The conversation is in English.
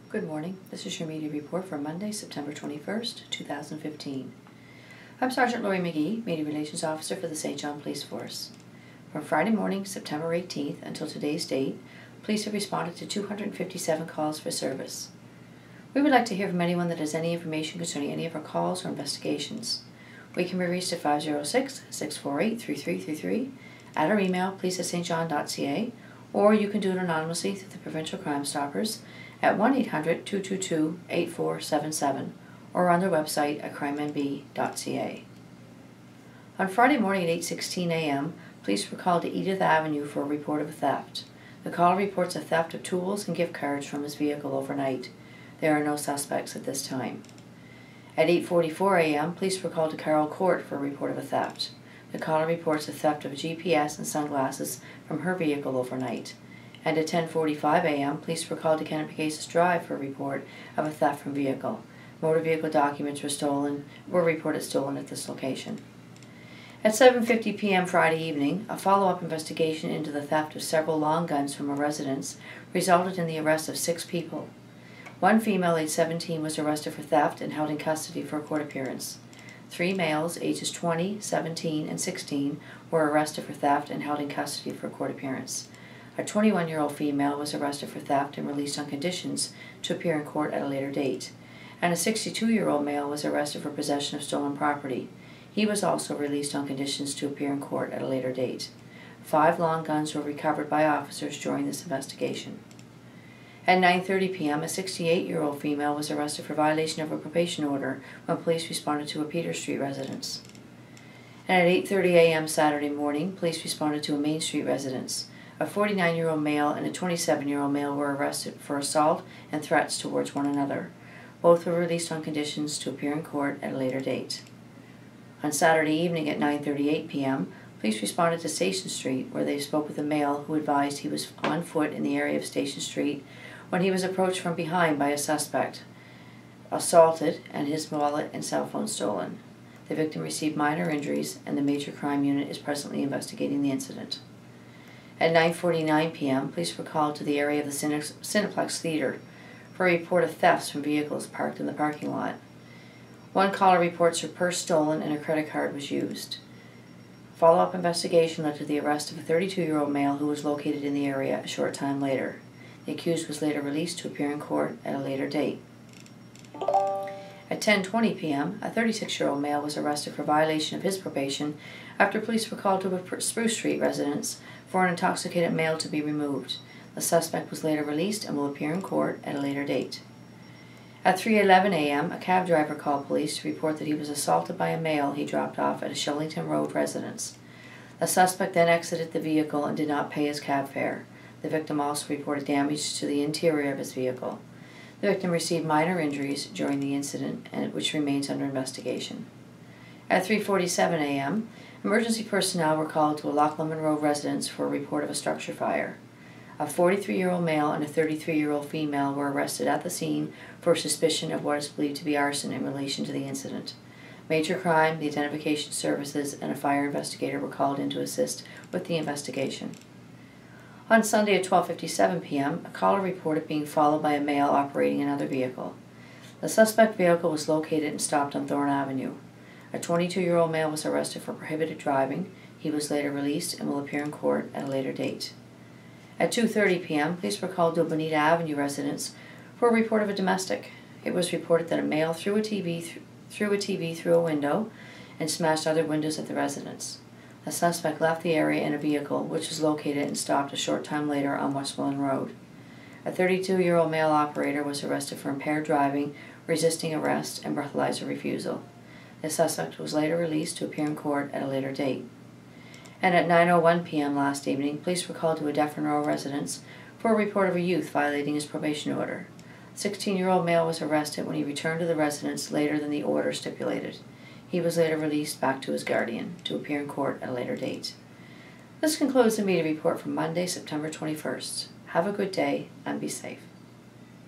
Good morning. This is your media report for Monday, September 21st, 2015. I'm Sergeant Lori McGee, Media Relations Officer for the St. John Police Force. From Friday morning, September 18th until today's date, police have responded to 257 calls for service. We would like to hear from anyone that has any information concerning any of our calls or investigations. We can be reached at 506-648-3333, at our email police@stjohn.ca, or you can do it anonymously through the Provincial Crime Stoppers at 1-800-222-8477 or on their website at crimenb.ca. On Friday morning at 8:16 a.m., police were called to Edith Avenue for a report of a theft. The caller reports a theft of tools and gift cards from his vehicle overnight. There are no suspects at this time. At 8:44 a.m., police were called to Carroll Court for a report of a theft. The caller reports a theft of a GPS and sunglasses from her vehicle overnight. And at 10:45 a.m., police were called to Kennebecasis Drive for a report of a theft from vehicle. Motor vehicle documents were reported stolen at this location. At 7:50 p.m. Friday evening, a follow-up investigation into the theft of several long guns from a residence resulted in the arrest of 6 people. One female, aged 17, was arrested for theft and held in custody for a court appearance. 3 males, ages 20, 17, and 16, were arrested for theft and held in custody for a court appearance. A 21-year-old female was arrested for theft and released on conditions to appear in court at a later date. And a 62-year-old male was arrested for possession of stolen property. He was also released on conditions to appear in court at a later date. 5 long guns were recovered by officers during this investigation. At 9:30 p.m., a 68-year-old female was arrested for violation of a probation order when police responded to a Peter Street residence. And at 8:30 a.m. Saturday morning, police responded to a Main Street residence. A 49-year-old male and a 27-year-old male were arrested for assault and threats towards one another. Both were released on conditions to appear in court at a later date. On Saturday evening at 9:38 p.m., police responded to Station Street, where they spoke with a male who advised he was on foot in the area of Station Street when he was approached from behind by a suspect, assaulted, and his wallet and cell phone stolen. The victim received minor injuries, and the Major Crime Unit is presently investigating the incident. At 9:49 p.m., police were called to the area of the Cineplex Theater for a report of thefts from vehicles parked in the parking lot. One caller reports her purse stolen and her credit card was used. Follow-up investigation led to the arrest of a 32-year-old male who was located in the area a short time later. The accused was later released to appear in court at a later date. At 10:20 p.m., a 36-year-old male was arrested for violation of his probation after police were called to a Spruce Street residence for an intoxicated male to be removed. The suspect was later released and will appear in court at a later date. At 3:11 a.m., a cab driver called police to report that he was assaulted by a male he dropped off at a Shillington Road residence. The suspect then exited the vehicle and did not pay his cab fare. The victim also reported damage to the interior of his vehicle. The victim received minor injuries during the incident, which remains under investigation. At 3:47 a.m., emergency personnel were called to a Lochleman Road residence for a report of a structure fire. A 43-year-old male and a 33-year-old female were arrested at the scene for suspicion of what is believed to be arson in relation to the incident. Major Crime, the Identification Services, and a fire investigator were called in to assist with the investigation. On Sunday at 12:57 p.m., a caller reported being followed by a male operating another vehicle. The suspect vehicle was located and stopped on Thorne Avenue. A 22-year-old male was arrested for prohibited driving. He was later released and will appear in court at a later date. At 2:30 p.m., police were called to a Bonita Avenue residence for a report of a domestic. It was reported that a male threw a TV through a window and smashed other windows at the residence. The suspect left the area in a vehicle, which was located and stopped a short time later on Westmoreland Road. A 32-year-old male operator was arrested for impaired driving, resisting arrest, and breathalyzer refusal. The suspect was later released to appear in court at a later date. And at 9:01 p.m. last evening, police were called to a Dufferin Row residence for a report of a youth violating his probation order. A 16-year-old male was arrested when he returned to the residence later than the order stipulated. He was later released back to his guardian to appear in court at a later date. This concludes the media report for Monday, September 21st. Have a good day and be safe.